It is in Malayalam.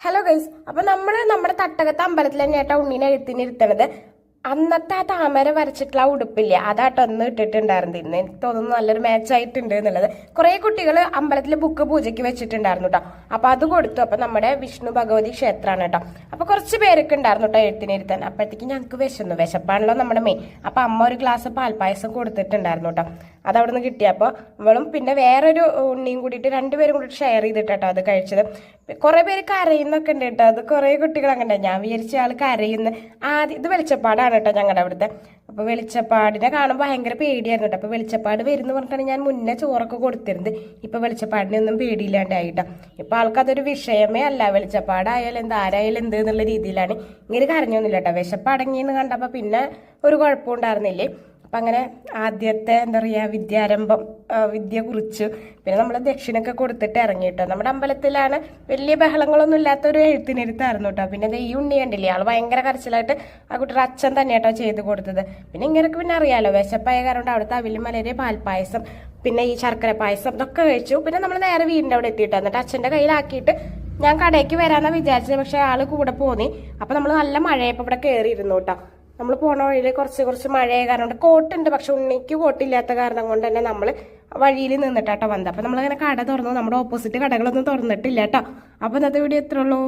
ഹലോ ഗൈസ്, അപ്പൊ നമ്മുടെ തട്ടകത്ത് അമ്പലത്തിൽ തന്നെയാട്ടോ ഉണ്ണീനെ എഴുത്തിനിരുത്തണത്. അന്നത്തെ ആ താമര വരച്ചിട്ടുള്ള ആ ഉടുപ്പില്ല അതാട്ടോ ഒന്ന് ഇട്ടിട്ടുണ്ടായിരുന്നു. ഇന്ന് എനിക്ക് തോന്നുന്നു നല്ലൊരു മാച്ച് ആയിട്ടുണ്ട് എന്നുള്ളത്. കുറെ കുട്ടികൾ അമ്പലത്തിലെ ബുക്ക് പൂജയ്ക്ക് വെച്ചിട്ടുണ്ടായിരുന്നു കേട്ടോ. അപ്പൊ അത് കൊടുത്തു. അപ്പൊ നമ്മുടെ വിഷ്ണു ഭഗവതി ക്ഷേത്രമാണ് കേട്ടോ. അപ്പൊ കുറച്ച് പേരൊക്കെ ഉണ്ടായിരുന്നു കേട്ടോ എഴുത്തിനിരുത്താൻ. അപ്പോഴത്തേക്ക് ഞങ്ങൾക്ക് വിശപ്പാണല്ലോ നമ്മുടെ മെയിൻ. അപ്പൊ അമ്മ ഒരു ഗ്ലാസ് പാൽപ്പായസം കൊടുത്തിട്ടുണ്ടായിരുന്നു കേട്ടോ. അത് അവിടെ നിന്ന് കിട്ടിയപ്പോ ഇവളും പിന്നെ വേറൊരു ഉണ്ണിയും കൂടിയിട്ട് രണ്ടുപേരും കൂടിയിട്ട് ഷെയർ ചെയ്തിട്ടോ അത് കഴിച്ചത്. കുറെ പേര് കരയുന്നൊക്കെ ഉണ്ട് കേട്ടോ. അത് കുറെ കുട്ടികൾ അങ്ങനെ. ഞാൻ വിചാരിച്ച ആൾ കരയുന്ന ആദ്യം ഇത് വെളിച്ചപ്പാടാണ് കേട്ടോ ഞങ്ങളുടെ അവിടുത്തെ. അപ്പൊ വെളിച്ചപ്പാടിനെ കാണുമ്പോൾ ഭയങ്കര പേടിയായിരുന്നു കേട്ടോ. അപ്പൊ വെളിച്ചപ്പാട് വരുന്ന പറഞ്ഞിട്ടാണ് ഞാൻ മുന്നേ ചോറൊക്കെ കൊടുത്തിരുന്നത്. ഇപ്പൊ വെളിച്ചപ്പാടിനെ ഒന്നും പേടിയില്ലാണ്ടായിട്ടോ. ഇപ്പൊ ആൾക്കതൊരു വിഷയമേ അല്ല. വെളിച്ചപ്പാടായാലും എന്ത് ആരായാലും എന്ത് എന്നുള്ള രീതിയിലാണ്. ഇങ്ങനെ കരഞ്ഞൊന്നുമില്ല കേട്ടോ. വിശപ്പടങ്ങിയെന്ന് കണ്ടപ്പോ പിന്നെ ഒരു കുഴപ്പമുണ്ടായിരുന്നില്ലേ. അപ്പം അങ്ങനെ ആദ്യത്തെ എന്താ പറയുക വിദ്യാരംഭം വിദ്യ കുറിച്ചു. പിന്നെ നമ്മൾ ദക്ഷിണൊക്കെ കൊടുത്തിട്ട് ഇറങ്ങി കേട്ടോ. നമ്മുടെ അമ്പലത്തിലാണ് വലിയ ബഹളങ്ങളൊന്നും ഇല്ലാത്തൊരു എഴുത്തിനിരുത്തായിരുന്നു കേട്ടോ. പിന്നെ ഈ ഉണ്ണി കണ്ടില്ലേ, ആൾ ഭയങ്കര കരച്ചിലായിട്ട് ആ കുട്ടിയുടെ അച്ഛൻ തന്നെ കേട്ടോ ചെയ്ത് കൊടുത്തത്. പിന്നെ ഇങ്ങനെയൊക്കെ പിന്നെ അറിയാലോ, വിശപ്പായ കാരണം അവിടുത്തെ അവിലും മലരെ പാൽപ്പായസം പിന്നെ ഈ ശർക്കര പായസം ഇതൊക്കെ കഴിച്ചു. പിന്നെ നമ്മൾ നേരെ വീടിൻ്റെ അവിടെ എത്തിയിട്ട് എന്നിട്ട് അച്ഛൻ്റെ കയ്യിലാക്കിയിട്ട് ഞാൻ കടയ്ക്ക് വരാമെന്നാണ് വിചാരിച്ചത്. പക്ഷെ ആൾ കൂടെ പോന്നി. അപ്പം നമ്മൾ നല്ല മഴയപ്പോൾ ഇവിടെ കയറിയിരുന്നു കേട്ടോ. നമ്മൾ പോണ വഴിയിൽ കുറച്ച് മഴയായ കാരണം കോട്ടുണ്ട്. പക്ഷെ ഉണ്ണിക്ക് കോട്ടില്ലാത്ത കാരണം കൊണ്ട് തന്നെ നമ്മൾ വഴിയിൽ നിന്നിട്ടാട്ടോ വന്നത്. അപ്പം നമ്മളിങ്ങനെ കട തുറന്നു. നമ്മുടെ ഓപ്പോസിറ്റ് കടകളൊന്നും തുറന്നിട്ടില്ല കേട്ടോ. അപ്പം ഇന്നത്തെ വീഡിയോ എത്ര ഉള്ളൂ.